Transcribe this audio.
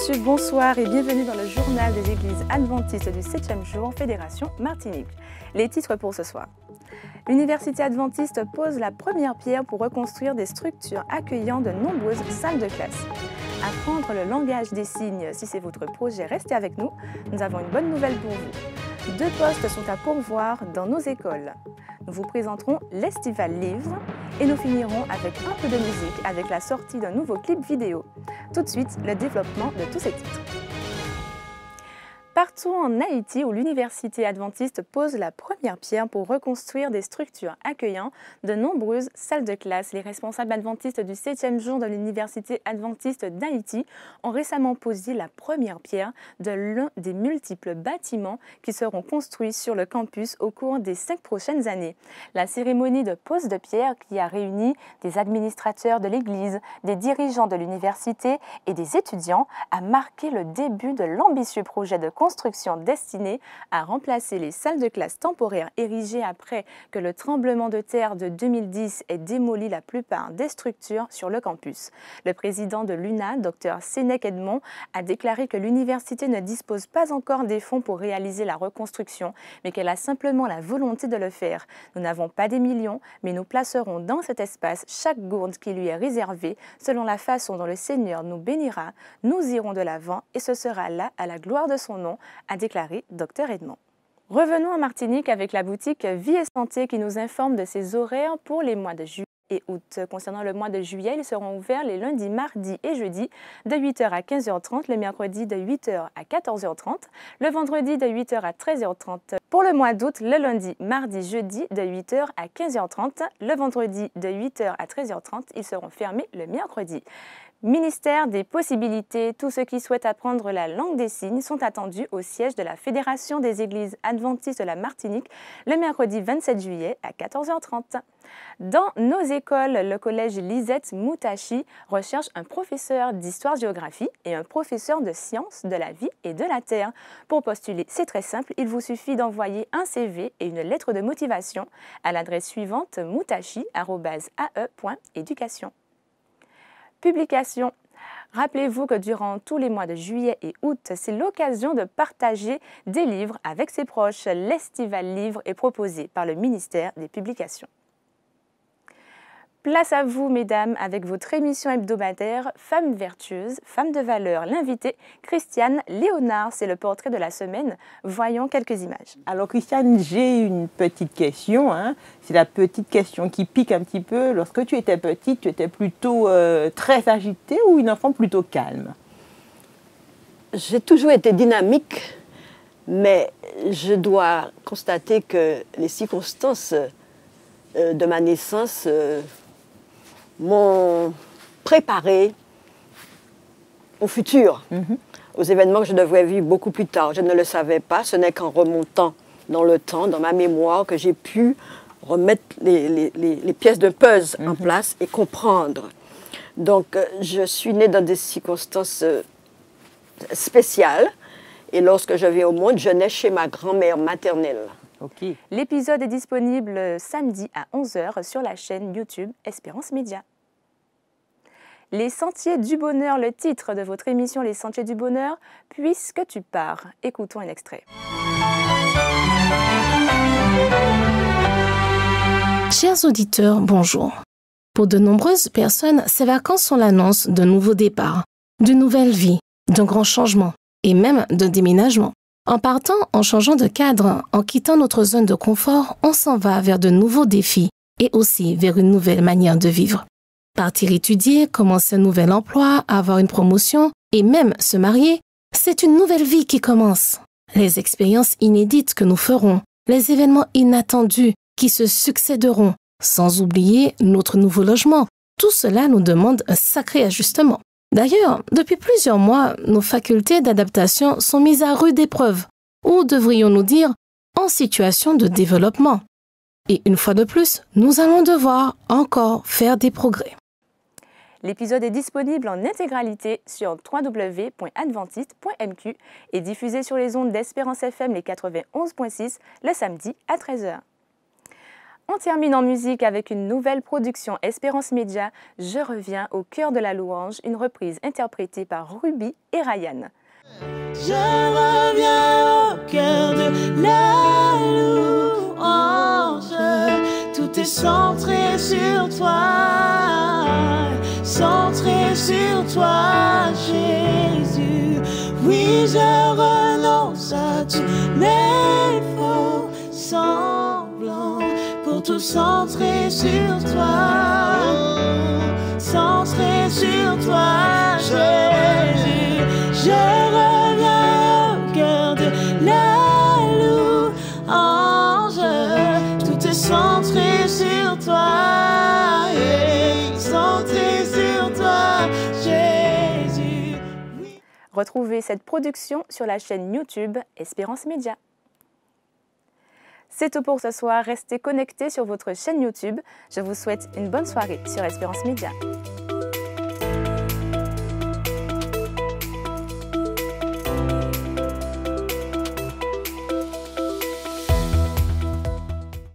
reçu, bonsoir et bienvenue dans le journal des églises adventistes du 7e jour, Fédération Martinique. Les titres pour ce soir. L'Université adventiste pose la première pierre pour reconstruire des structures accueillant de nombreuses salles de classe. Apprendre le langage des signes, si c'est votre projet, restez avec nous. Nous avons une bonne nouvelle pour vous. 2 postes sont à pourvoir dans nos écoles. Nous vous présenterons l'Estival Livre et nous finirons avec un peu de musique avec la sortie d'un nouveau clip vidéo. Tout de suite, le développement de tous ces titres. Partout en Haïti, où l'Université adventiste pose la première pierre pour reconstruire des structures accueillant de nombreuses salles de classe, les responsables adventistes du 7e jour de l'Université adventiste d'Haïti ont récemment posé la première pierre de l'un des multiples bâtiments qui seront construits sur le campus au cours des 5 prochaines années. La cérémonie de pose de pierre qui a réuni des administrateurs de l'Église, des dirigeants de l'université et des étudiants a marqué le début de l'ambitieux projet de construction destinée à remplacer les salles de classe temporaires érigées après que le tremblement de terre de 2010 ait démoli la plupart des structures sur le campus. Le président de l'UNA, Dr Sénèque Edmond, a déclaré que l'université ne dispose pas encore des fonds pour réaliser la reconstruction, mais qu'elle a simplement la volonté de le faire. Nous n'avons pas des millions, mais nous placerons dans cet espace chaque gourde qui lui est réservée selon la façon dont le Seigneur nous bénira. Nous irons de l'avant et ce sera là à la gloire de son nom, a déclaré Dr Edmond. Revenons en Martinique avec la boutique Vie et Santé qui nous informe de ses horaires pour les mois de juillet et août. Concernant le mois de juillet, ils seront ouverts les lundis, mardis et jeudis de 8h à 15h30, le mercredi de 8h à 14h30, le vendredi de 8h à 13h30. Pour le mois d'août, le lundi, mardi, jeudi de 8h à 15h30, le vendredi de 8h à 13h30, ils seront fermés le mercredi. Ministère des possibilités, tous ceux qui souhaitent apprendre la langue des signes sont attendus au siège de la Fédération des églises adventistes de la Martinique le mercredi 27 juillet à 14h30. Dans nos écoles, le collège Lisette Moutachi recherche un professeur d'histoire-géographie et un professeur de sciences de la vie et de la terre. Pour postuler, c'est très simple, il vous suffit d'envoyer un CV et une lettre de motivation à l'adresse suivante moutachi@ae.education. Publication. Rappelez-vous que durant tous les mois de juillet et août, c'est l'occasion de partager des livres avec ses proches. L'Estival Livre est proposé par le ministère des Publications. Place à vous, mesdames, avec votre émission hebdomadaire Femmes vertueuses, Femmes de valeur. L'invitée, Christiane Léonard, c'est le portrait de la semaine. Voyons quelques images. Alors Christiane, j'ai une petite question. C'est la petite question qui pique un petit peu. Lorsque tu étais petite, tu étais plutôt très agitée ou une enfant plutôt calme? J'ai toujours été dynamique, mais je dois constater que les circonstances de ma naissance m'ont préparé au futur, aux événements que je devrais vivre beaucoup plus tard. Je ne le savais pas, ce n'est qu'en remontant dans le temps, dans ma mémoire, que j'ai pu remettre les pièces de puzzle en place et comprendre. Donc, je suis née dans des circonstances spéciales et lorsque je viens au monde, je nais chez ma grand-mère maternelle. Okay. L'épisode est disponible samedi à 11h sur la chaîne YouTube Espérance Média. Les Sentiers du Bonheur, le titre de votre émission Les Sentiers du Bonheur, puisque tu pars. Écoutons un extrait. Chers auditeurs, bonjour. Pour de nombreuses personnes, ces vacances sont l'annonce d'un nouveau départ, d'une nouvelle vie, d'un grand changement et même d'un déménagement. En partant, en changeant de cadre, en quittant notre zone de confort, on s'en va vers de nouveaux défis et aussi vers une nouvelle manière de vivre. Partir étudier, commencer un nouvel emploi, avoir une promotion et même se marier, c'est une nouvelle vie qui commence. Les expériences inédites que nous ferons, les événements inattendus qui se succéderont, sans oublier notre nouveau logement, tout cela nous demande un sacré ajustement. D'ailleurs, depuis plusieurs mois, nos facultés d'adaptation sont mises à rude épreuve, ou devrions-nous dire, en situation de développement. Et une fois de plus, nous allons devoir encore faire des progrès. L'épisode est disponible en intégralité sur www.adventiste.mq et diffusé sur les ondes d'Espérance FM les 91.6 le samedi à 13h. On termine en musique avec une nouvelle production Espérance Média, Je reviens au cœur de la louange, une reprise interprétée par Ruby et Ryan. Je reviens au cœur de la louange, tout est centré sur toi, centré sur toi, Jésus. Oui, je renonce à tous mes faux semblants pour tout centrer sur toi, centré sur toi, Jésus. Je reviens au cœur de la louange, tout est centré sur toi, centré sur toi, Jésus. Retrouvez cette production sur la chaîne YouTube Espérance Média. C'est tout pour ce soir, restez connectés sur votre chaîne YouTube. Je vous souhaite une bonne soirée sur Espérance Média.